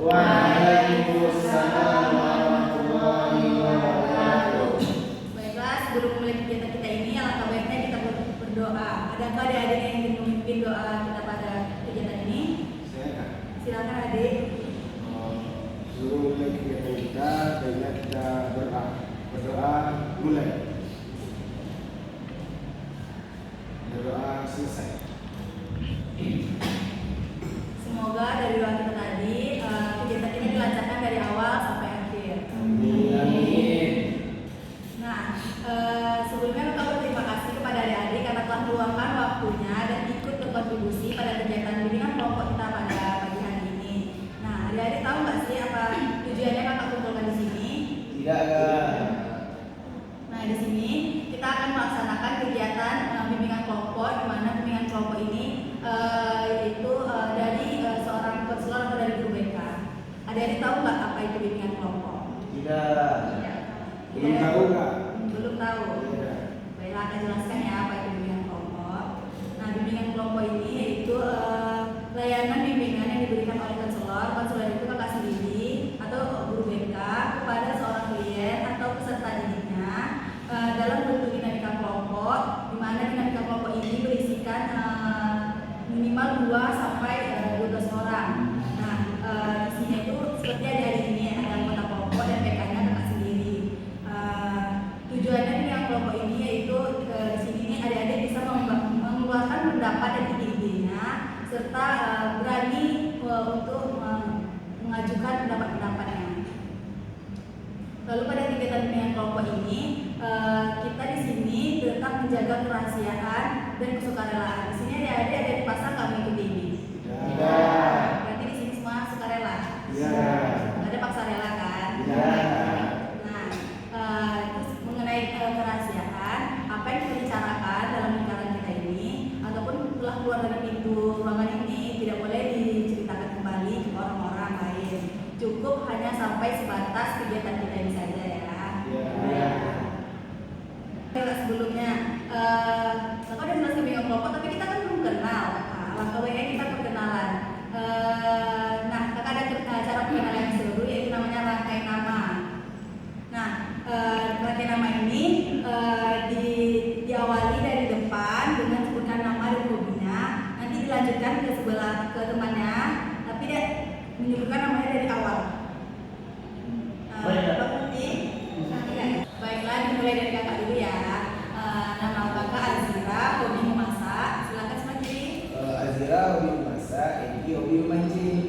Waalaikumsalam warahmatullahi wabarakatuh. Baiklah, sebelum mulai kegiatan kita ini, alangkah baiknya kita berdoa. Adakah adik-adik yang ingin memimpin doa kita pada kegiatan ini? Saya Silakan adik. sebelum mulai kegiatan kita, baiknya kita berdoa mulai. Berdoa selesai. Semoga dari doa kita tadi kegiatan ini dilancarkan dari awal sampai akhir. Amin. Nah, sebelumnya kita berterima kasih kepada adik-adik karena telah meluangkan waktunya dan ikut berkontribusi pada kegiatan bimbingan kelompok kita pada pagi hari ini. Nah, adik-adik tahu nggak sih apa tujuannya kakak kumpulkan di sini? Tidak. Nah, di sini kita akan melaksanakan kegiatan bimbingan kelompok, di mana bimbingan kelompok ini yaitu dari seorang konselor atau dari guru BK. Adik-adik tahu nggak apa itu bimbingan kelompok? Tidak. Belum tahu nggak? Belum tahu. Tidak. Baiklah, akan jelaskan ya apa itu bimbingan kelompok. Nah, bimbingan kelompok ini yaitu layanan bimbingan yang diberikan oleh konselor. Konselor itu kakak sendiri atau guru BK kepada seorang klien atau peserta didiknya dalam bentuk dinamika kelompok, di mana dinamika kelompok ini berisikan minimal 2 sampai 12 orang. Nah, isinya itu seperti ada ini, ada anggota kelompok dan BK-nya kakak sendiri. Tujuannya dengan kelompok ini yaitu di sini nih adik-adik bisa mengeluarkan pendapat dan ide-idenya serta berani untuk mengajukan pendapat-pendapatnya. Lalu pada kegiatan bimbingan kelompok ini kita di sini tetap menjaga kerahasiaan dan kesukarelaan. Di sini adik-adik ada di pasar kami mengikuti ini. Tidak. Berarti di sini semua sukarela. Tidak. Nggak ada paksa rela kan? Tidak. Nah, terus mengenai kerahasiaan, apa yang kita bicarakan dalam lingkaran kita ini, ataupun telah keluar dari pintu ruangan ini, tidak boleh diceritakan kembali ke orang-orang lain. Cukup hanya sampai sebatas kegiatan kita ini saja ya. Iya. Sebelumnya, kakak udah jelas bimbingan kelompok, tapi kita kan belum kenal. Nah, langkah baiknya kita perkenalan. Nah, kakak ada cara perkenalan yang seru, yaitu namanya rangkai nama. Nah, rangkai nama ini diawali dari depan dengan sebutkan nama dan hobinya. Nanti dilanjutkan ke sebelah ke temannya, tapi dia menyebutkan namanya dari awal. Baiklah, dimulai dari kakak dulu ya. Nama kakak Azira, hobi memasak. Silakan sebelah kiri. Azira hobi memasak, Egi hobi memancing.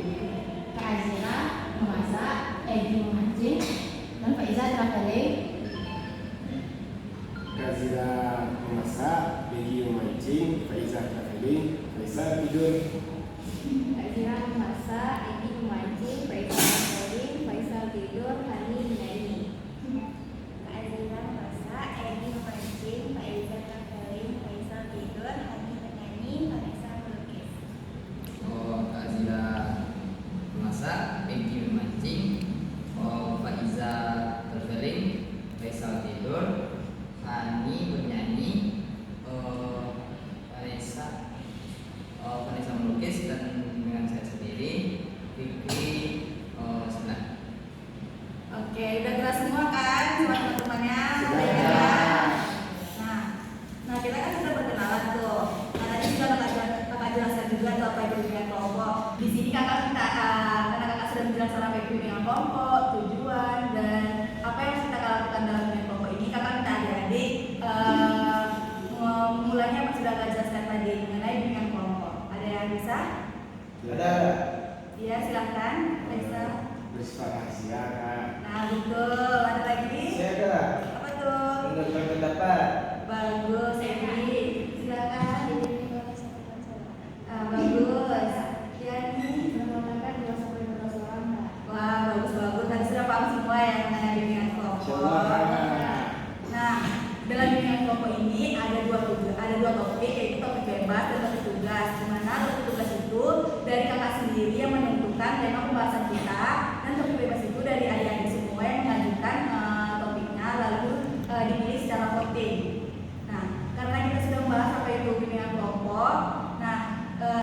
Kak Azira memasak, Egi memancing, dan Faiza traveling. Azira memasak, Egi memancing, Faiza traveling, Faisal tidur. Azira memasak, Egi memancing, Faiza traveling, Faisal tidur, Hani menyanyi. Kak Azira memasak, Egi memancing, Faiza traveling, Faisal tidur, Hani menyanyi, Vanessa melukis. Kak Azira memasak, Egi memancing, Faiza traveling, Faisal tidur, Hani bernyanyi, Vanessa melukis, dan dengan saya sendiri Fikri senang. Oke, udah kelas semua kan sama teman-temannya? Sudah. Ya. Nah kita kan sudah berkenalan tuh. Nah tadi sudah kakak jelaskan juga tuh apa itu bimbingan kelompok. Di sini kakak minta karena kakak sudah menjelaskan apa itu bimbingan kelompok, tujuan dan apa yang harus kita lakukan dalam bimbingan kelompok ini. Kakak minta adik-adik mulainya apa sudah kakak jelaskan tadi mengenai bimbingan kelompok. Ada yang bisa? Ada. Iya silahkan. Bisa. Bersifat rahasia, Kak. Nah betul. Ada lagi? Saya ada. Apa tuh? Menurut pendapat. Bagus, Edi. Silakan. Bagus. Ya ini Menggunakan 2 sampai 12 orang, Kak. wah bagus. Tadi sudah paham semua yang mengenai bimbingan kelompok. Insyaallah. Nah, dalam bimbingan kelompok ini ada dua topik, yaitu topik bebas dan topik tugas. Di mana topik tugas itu dari kakak sendiri yang menentukan tema pembahasan kita, dan topik bebas itu dari adik-adik semua yang mengajukan topiknya lalu dipilih secara voting. Nah, karena kita sudah membahas apa itu bimbingan kelompok, nah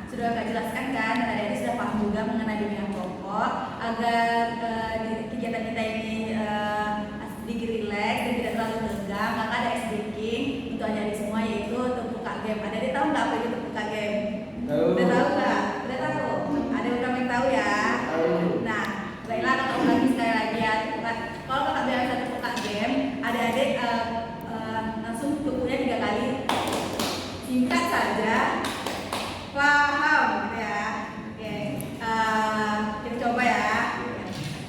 sudah Kak jelaskan kan, dan adik-adik sudah paham juga mengenai bimbingan kelompok. kelompok agar kegiatan kita ini sedikit rileks dan tidak terlalu tegang, maka ada ice breaking untuk adik-adik semua, yaitu terbuka game. Adik-adik tahu nggak apa itu terbuka game? Tahu. Udah tahu nggak? Udah tahu? Ada beberapa yang tahu ya? Tahu. Nah, baiklah kakak ulangi sekali lagi ya. Kalau kakak bilang terbuka game, adik-adik langsung tubuhnya 3 kali. Singkat saja, paham gitu ya. Oke, kita coba ya.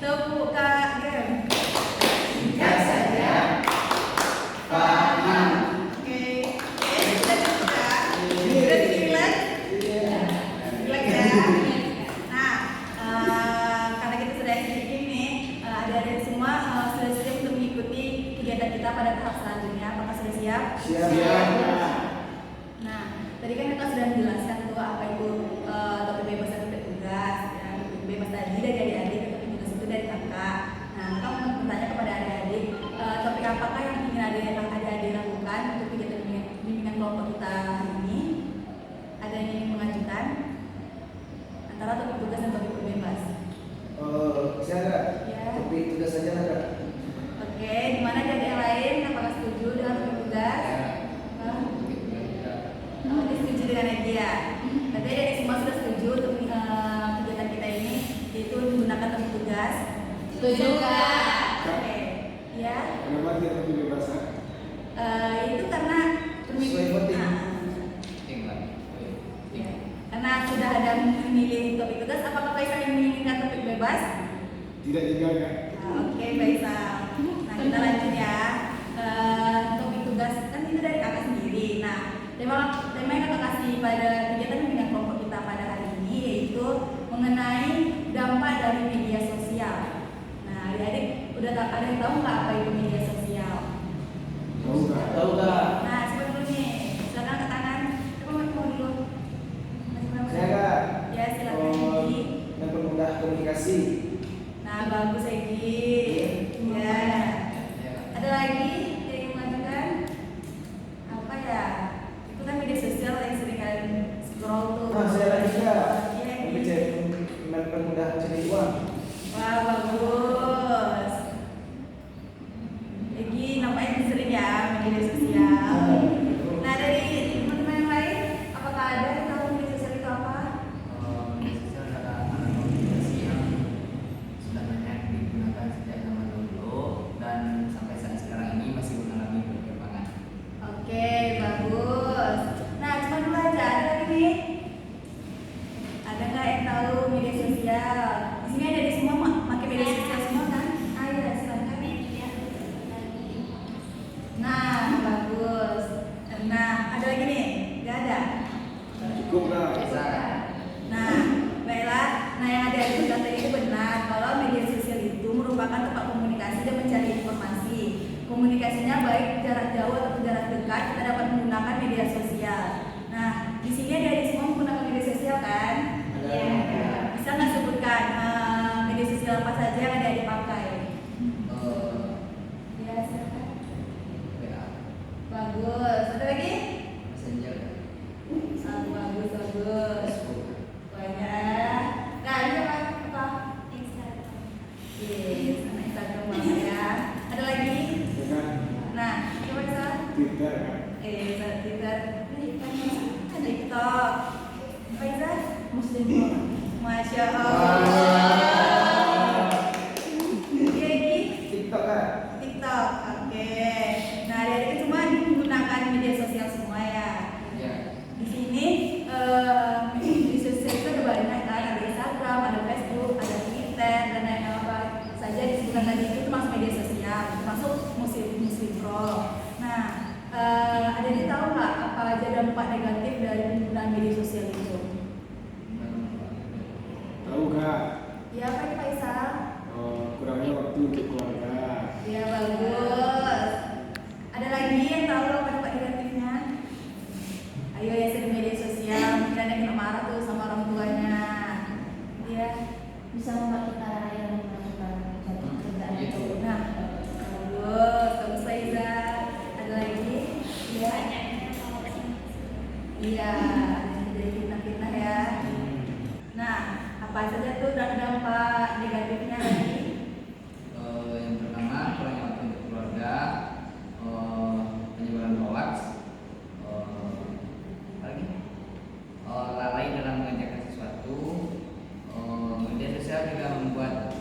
Terbuka game. Singkat saja, paham. Oke, sudah cukup ya. Sudah relax, relax ya. Nah, karena kita sudah speaking nih, adik-adik semua sudah siap untuk mengikuti kegiatan kita pada tahap selanjutnya. Apakah sudah siap? Siap. Nah, tadi kan kita sudah menjelaskan tuh apa itu topik bebas dan topik tugas. Ya, topik bebas tadi dari adik-adik, topik tugas itu dari kakak. Nah, kakak mau bertanya kepada adik-adik, topik apakah yang ingin adik-adik lakukan untuk kegiatan bimbingan kelompok kita hari ini? Ada yang ingin mengajukan antara topik tugas dan topik bebas? Saya ada. Ya. Tapi tugas saja ada. Oke, gimana adik yang lain? Apakah setuju dengan topik tugas? Hah? Oh, dia setuju dengan Nadia. Berarti adik semua sudah setuju untuk kegiatan kita ini, yaitu menggunakan topik tugas. Setuju, Kak. Oke, ya. Kenapa tidak lebih bebas? Itu karena Sesuai voting. Ya. Karena sudah ada memilih topik tugas, apakah Faisal yang menginginkan topik bebas? Tidak juga, Kak. Oke, Faisal. Nah, kita lanjut ya. Topik tugas kan itu dari kakak sendiri. Nah, tema yang kakak kasih pada kegiatan bimbingan kelompok kita pada hari ini yaitu mengenai dampak dari media sosial. Nah, adik-adik udah ada yang tahu nggak apa itu media sosial? Tahu, Kak. Tahu nggak? Nah, siapa dulu nih? Silakan ke kanan. Siapa mau dulu? Saya nggak. Ya, silakan Egi. Mempermudah komunikasi. Nah, bagus Egi. Ya. Ada lagi yang ingin mengajukan? Apa ya? Itu kan media sosial yang sering kalian scroll tuh. Nah, saya lagi nggak. Iya, Egi. Mempermudah mencari uang. Wah, bagus. Egi nampaknya sering ya media sosial. Nah, dari teman-teman yang lain, apakah ada yang tahu media sosial itu apa? Media sosial adalah alat komunikasi yang sudah banyak digunakan sejak zaman dulu dan sampai saat sekarang ini masih mengalami perkembangan. Oke, bagus. Nah, cuma dulu aja. Ada lagi nih? Ada nggak yang tahu media sosial? Di sini ada di semua pakai media sosial semua kan? Ayo, silakan. Nah, bagus. Nah, ada lagi nih? Nggak ada? Cukup, Kak. Bisa. Nah, baiklah. Nah, yang ada di kata itu benar kalau media sosial itu merupakan tempat komunikasi dan mencari informasi. Komunikasinya baik jarak jauh atau jarak dekat, kita dapat menggunakan media sosial. Nah, di sini ada semua menggunakan media sosial kan? Ada. Ya. Bisa nggak sebutkan media sosial apa saja yang ada dipakai? Ya, silakan. WA, Bagus. Ada lagi? Messenger, Bagus, bagus. Facebook. Banyak. Nah, ini apa? Instagram. Yes, anak Instagram banget ya. Ada lagi? Ya, Kak. Nah, coba bisa. Twitter, Kak. Twitter. TikTok. Bisa? Muslim. Masya Allah. Oke, ini TikTok kan? TikTok. Oke. Nah, dari itu cuma menggunakan media sosial semua ya. Ya. Di sini media sosial itu ada banyak kan, ada Instagram, ada Facebook, ada Twitter dan lain apa saja disebutkan tadi itu termasuk media sosial, termasuk Muslim Pro. Nah, ada yang tahu nggak apa aja dampak negatif dari penggunaan media sosial itu? Tahu, Kak. Ya, apa itu Faisal? Kurangnya waktu untuk keluarga. Ya, bagus. Ada lagi yang tahu apa dampak negatifnya? Ayo ya, sering media sosial, mungkin ada yang kena marah tuh sama orang tuanya. Iya. Bisa membuat kita yang melakukan suatu pekerjaan Gitu. itu. Nah, bagus, bagus Faiza. Ada lagi? Iya. Banyaknya promosi. Iya, jadi fitnah-fitnah ya. Nah, Apa saja tuh dampak negatifnya tadi? Yang pertama kurangnya waktu untuk keluarga, penyebaran hoax, lagi lalai dalam mengerjakan sesuatu. Media sosial juga membuat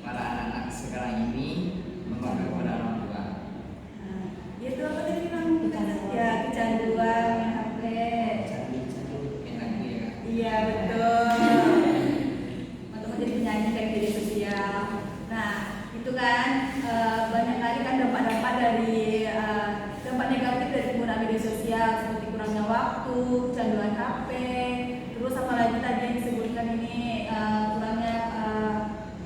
para anak-anak sekarang ini membangga kepada orang tua. Nah, itu apa tadi bilang? Ya, kecanduan main HP. Enak ya. Iya betul. Teman-teman jadi penyanyi kayak media sosial. Nah itu kan banyak lagi kan dampak-dampak dari dampak negatif dari penggunaan media sosial seperti kurangnya waktu, kecanduan HP, terus apalagi tadi yang disebutkan ini kurangnya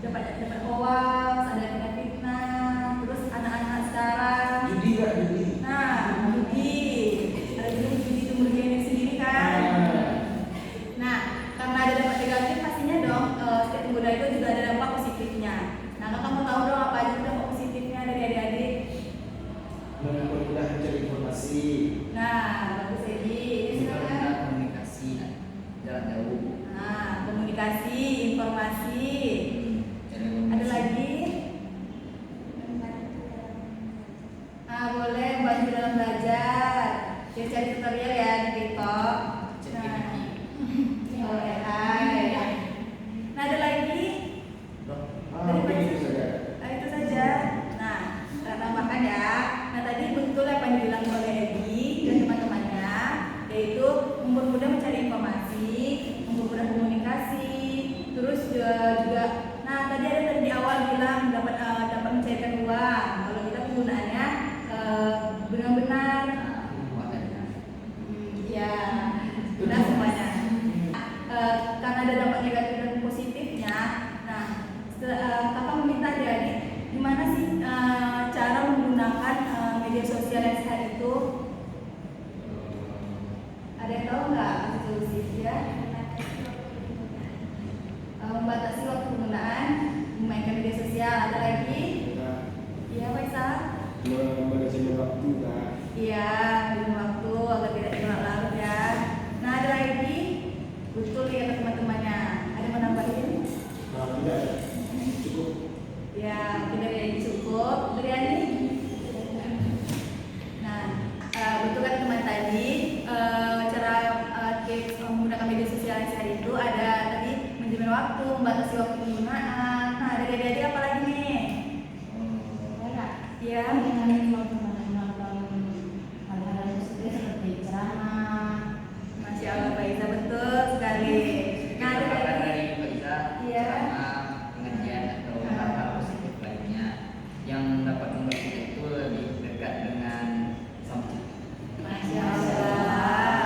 dapat hoax, ada fitnah, terus anak-anak sekarang. Judi gak judi? Nah, judi, ada juga judi itu merugikan diri sendiri kan. Nah, karena ada dampak negatif pastinya dong setiap pengguna itu juga ada dampak positifnya. Nah, kakak mau tahu dong apa aja dampak positifnya dari adik-adik? Mempermudah mencari informasi. Nah, bagus Edi. Ini silakan. Mempermudah komunikasi jarak jauh. Nah, komunikasi, informasi. Cara Ada lagi? Boleh bantu dalam belajar. Dia cari tutorial ya di TikTok. Oh, AI. Nah, ada lagi? Mungkin itu saja. Itu saja. Nah, saya tambahkan ya. Nah, tadi betul apa yang dibilang oleh Edi dan teman-temannya, yaitu mempermudah mencari informasi, mempermudah komunikasi, terus juga. Nah, tadi ada di awal bilang dapat mencairkan uang kalau kita penggunaannya benar-benar. Ya, benar semuanya. Karena ada dampak negatif dan positifnya. Nah, kakak meminta adik-adik gimana sih cara menggunakan media sosial yang sehat itu? Ada yang tahu nggak solusinya? Membatasi waktu penggunaan, memainkan media sosial. Ada lagi? Iya, Faisal? Manajemen waktu kak. Iya, minum waktu agar tidak larut ya. Nah, ada lagi? Betul ya teman-temannya. Ada yang menambahin? Tidak cukup. Ya, mungkin dari Edi cukup. Dari Andi? Nah, betul kan teman tadi cara tips menggunakan media sosial yang sehat itu ada tadi manajemen waktu, membatasi waktu penggunaan. Nah, dari adik-adik apa lagi nih? Ya. Masya Allah, Faiza betul sekali. Nah, ada Apakah lagi? dari Faiza Iya. ceramah, pengajian atau hal-hal positif lainnya yang dapat membuat kita itu lebih dekat dengan Sang Pencipta. Masya Allah.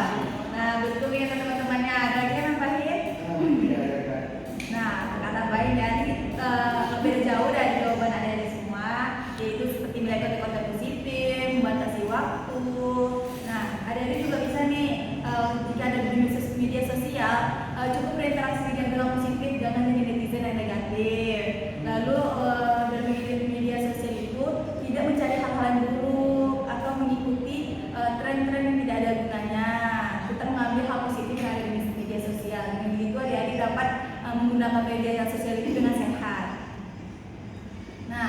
Nah, betul ya teman-temannya. Ada lagi yang nambahin? Tidak ada kak. Nah, kata tambahin ya, ini beda jauh dari jawaban adik-adik semua, yaitu seperti melihat konten positif, membatasi waktu. Nah, adik-adik juga bisa nih, jika ada di media sosial, cukup berinteraksi dengan hal positif, jangan jadi netizen yang negatif. Lalu dalam media sosial itu tidak mencari hal-hal yang buruk atau mengikuti tren-tren yang tidak ada gunanya. Kita mengambil hal positif yang ada di media sosial. Dengan begitu adik-adik dapat menggunakan media sosial itu dengan sehat. Nah,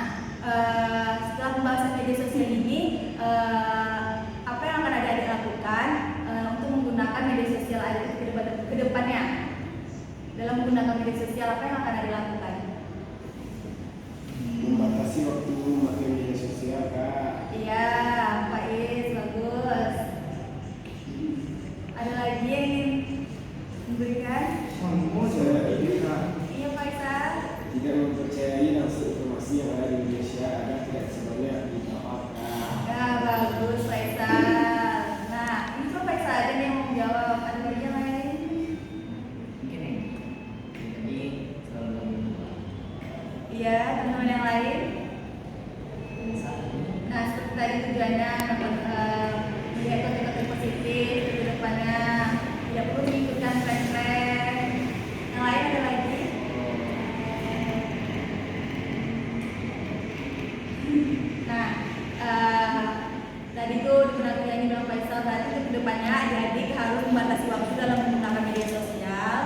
setelah pembahasan media sosial ini, apa yang akan adik-adik lakukan untuk menggunakan media sosial adik ke depannya? Dalam menggunakan media sosial, apa yang akan adik lakukan? Membatasi waktu memakai media sosial kak. Iya, Faiz, bagus. Ada lagi yang ingin memberikan? Saya ini kak Iya, Faisal. tidak mempercayai langsung informasi yang ada di Indonesia ada tidak sebenarnya ditawarkan. Ya, bagus, Faisal. Nah, ini cuma Faisal aja nih yang mau menjawab. Ada lagi yang lain? Mungkin ini jadi selalu berdua. Iya, teman-teman yang lain? Satu, Nah, seperti tadi tujuannya dapat melihat konten-konten positif ke depannya, tidak perlu mengikutkan tren-tren. Yang lain ada lagi? Nah, tadi tuh digunakan yang bilang Faisal, berarti ke depannya adik-adik harus membatasi waktu dalam menggunakan media sosial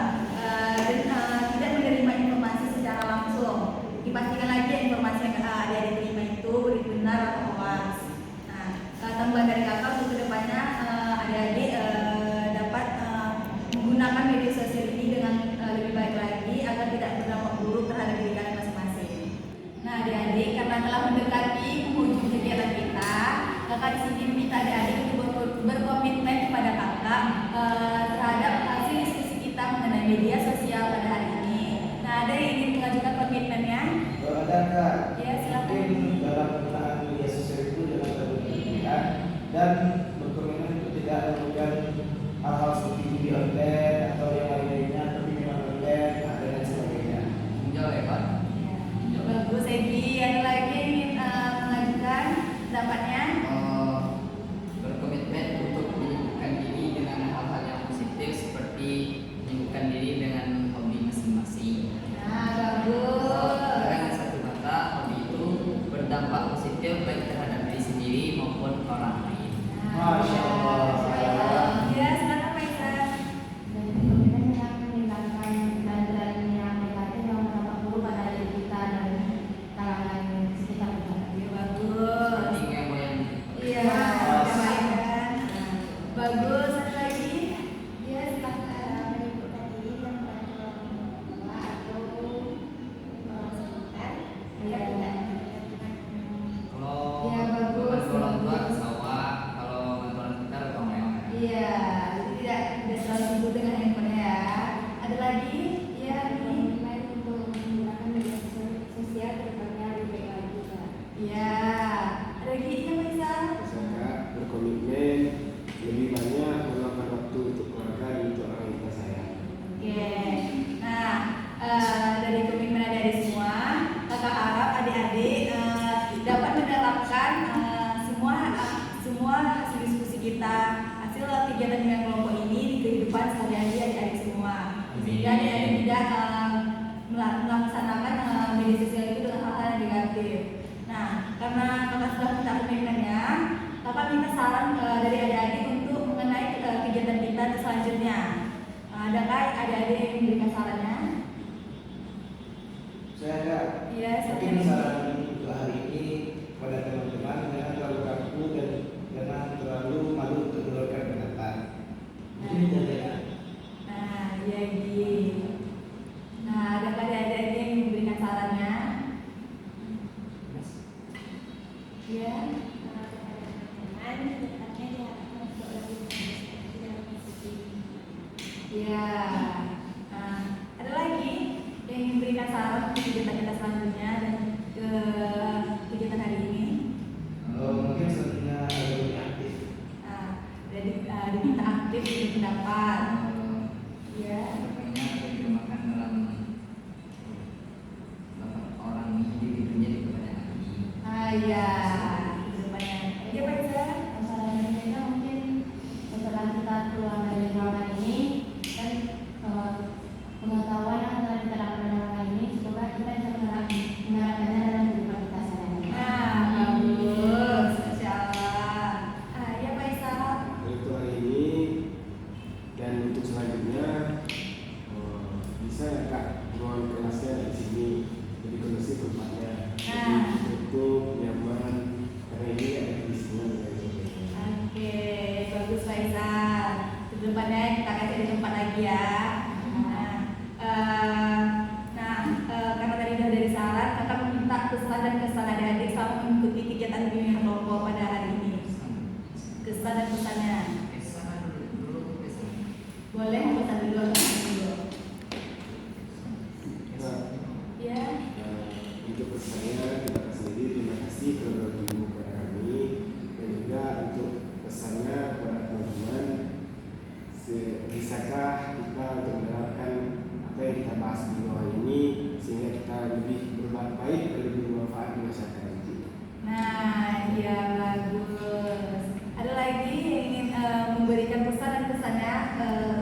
dan kakak di sini meminta adik-adik untuk berkomitmen kepada kakak terhadap hasil diskusi kita mengenai media sosial pada hari ini. Nah, ada yang ingin mengajukan komitmennya? Ada Kak. Ya, silakan. Mungkin dalam penggunaan media sosial itu jangan terlalu berlebihan dan berkomitmen untuk tidak melakukan hal-hal seperti judi online atau yang lainnya, tapi memang online dan sebagainya. Menjawab ya Pak. Ya. Bagus, Egi. Ada lagi yang ingin mengajukan pendapatnya? Berkomitmen untuk menyibukkan diri dengan hal-hal yang positif seperti menyibukkan diri dengan hobi masing-masing. Nah, bagus. Dengan satu kata, hobi itu berdampak positif baik terhadap diri sendiri maupun orang lain. Masya Allah. Ya, silakan Pak Isan. Dan komitmen yang meningkatkan dan yang negatif yang berdampak buruk pada diri kita dan kalangan sekitar kita. Ya, bagus. Seperti yang yang Iya, kebaikan. Bagus. Ada lagi? Ya, silakan. Menyibukkan diri dengan membantu orang tua atau orang sekitar agar tidak kalau Ya, bagus. bantu orang tua ke sawah, kalau bantu orang kita ke orang. Iya, jadi tidak selalu sibuk dengan handphone ya. Ada lagi? Ya, ini. Komitmen untuk menggunakan media sosial terdepannya lebih baik lagi, Kak. Iya. Ada lagi ya, Pak Isan? Saya berkomitmen lebih banyak meluangkan waktu untuk keluarga dan untuk orang yang kita sayang. Oke. Nah, dari komitmen adik-adik semua, kakak harap adik-adik dapat menerapkan semua hasil diskusi kita, hasil kegiatan dengan kelompok ini di kehidupan sehari-hari adik-adik semua. Sehingga adik-adik tidak melaksanakan media sosial itu dengan hal-hal yang negatif. Nah, karena kakak sudah minta komitmennya, kakak minta saran dari adik-adik untuk mengenai kegiatan kita selanjutnya. Adakah adik-adik yang memberikan sarannya? Saya ada. Iya, Mungkin silakan. saran untuk hari ini pada teman-teman jangan terlalu kaku dan jangan terlalu malu untuk mengeluarkan pendapat. Mungkin itu saja. Nah, iya Gi. Nah, adakah adik-adik yang memberikan sarannya? Iya. teman tetapnya diharapkan untuk lebih berdiskusi dalam diskusi ini. Iya. Nah, ada lagi yang ingin memberikan saran untuk kegiatan kita selanjutnya dan kegiatan hari ini? Mungkin selanjutnya ada lebih aktif. Nah, jadi diminta aktif untuk pendapat. Iya. Makanya terjemahkan dalam orang individunya di kebanyakan lagi. Ah, iya. Kedepannya. Iya, Pak Iza. Masalahnya kita mungkin setelah kita keluar dari ruangan ini dan pengetahuan yang telah kita dapat dari ruangan ini, semoga kita bisa menerapkannya dalam kehidupan kita sehari-hari. Nah, bagus. Masya Allah. Iya, Pak Iza. Untuk hari ini dan untuk selanjutnya bisa ya Kak ruang kelasnya di sini lebih kondusif tempatnya. Nah. Untuk nyaman karena ini ada keisian dan sebagainya. Oke, bagus Pak Isan. Kedepannya kita akan cari tempat lagi ya. Karena tadi udah dari saran, kakak meminta kesan dan kesan adik-adik selama mengikuti kegiatan bimbingan kelompok pada hari ini. Kesan dan kesannya. Kesana dulu kesana. Boleh kesan dulu atau kesan dulu? Nah, Ya. untuk pesannya kita sendiri terima kasih kepada ibu kepada kami dan juga untuk pesannya kepada teman-teman bisakah kita untuk menerapkan apa yang kita bahas di bawah ini sehingga kita lebih berbuat baik dan lebih bermanfaat di masyarakat nanti. Nah, iya bagus. Ada lagi yang ingin memberikan pesan dan kesannya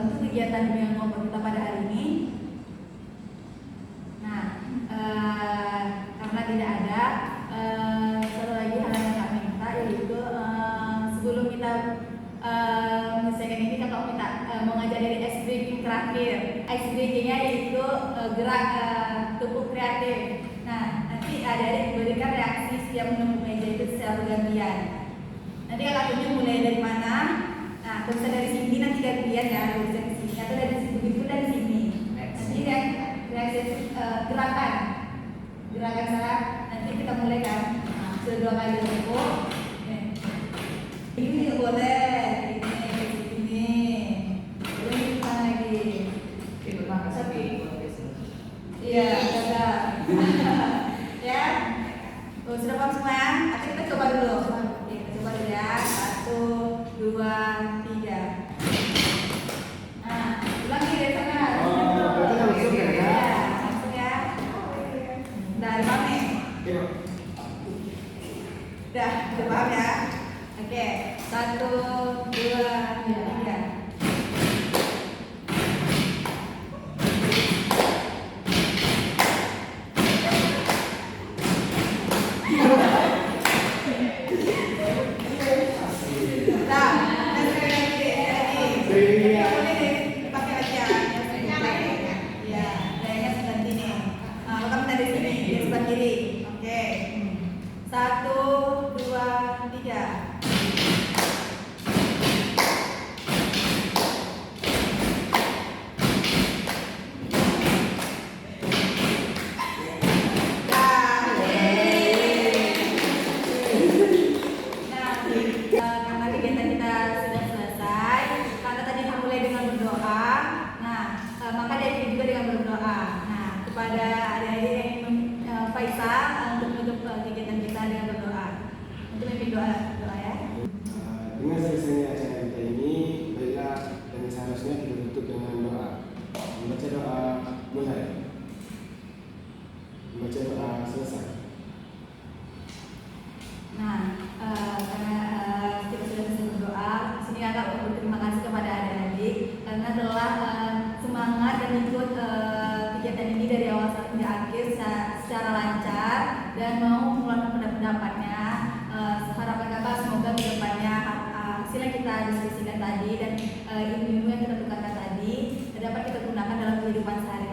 untuk kegiatan bimbingan kelompok kita pada hari ini? Nah, karena tidak ada, satu lagi hal yang kami minta yaitu sebelum kita menyelesaikan ini kakak minta mengajar dari ice breaking terakhir. Ice breakingnya yaitu gerak tubuh kreatif. Nah, nanti adik-adik berikan reaksi setiap menemukan meja itu secara bergantian. Nanti kakak tunjuk mulai dari mana. Nah, kalau bisa dari sini nanti gantian ya, bisa dari sini atau dari sini begitu dari sini. Nanti reaksi gerakan salah. Nanti kita mulai kan. Sudah 2 kali tepuk. sini boleh, ini, boleh di sana lagi. Ikut makan sapi. Iya, ada. Ya, oh, sudah paham semua ya? Oke, kita coba dulu. Oke, kita coba dulu ya. 1, 2, 3. Nah, ulangi dari sana. Oh, berarti langsung ya? Iya, langsung ya. Dari mana? Ayo. Udah paham ya? Oke, 1, 2, 3. Nah, dan sekali lagi. Nggak boleh dipakai lagi ya. Iya, layarnya sebelah sini. Nah, lo kamu dari sini, di sebelah kiri. Oke. 1, 2, 3. Karena kegiatan kita sudah selesai, karena tadi dimulai dengan berdoa. Nah, maka diakhiri juga dengan berdoa. Nah, kepada adik-adik yang ingin Faisal untuk menutup kegiatan kita dengan berdoa. Untuk memimpin doa ya. Dengan selesainya acara kita ini, baiklah dan seharusnya kita tutup dengan doa. Membaca doa mulai. Membaca doa selesai. Nah, karena kita sudah selesai berdoa, sini agak berterima kasih kepada adik-adik karena telah semangat dan ikut kegiatan ini dari awal sampai akhir secara lancar dan mau mengeluarkan pendapat-pendapatnya. Harapan kakak semoga kedepannya hasil yang kita diskusikan tadi dan ilmu-ilmu yang kita tukarkan tadi dapat kita gunakan dalam kehidupan sehari-hari.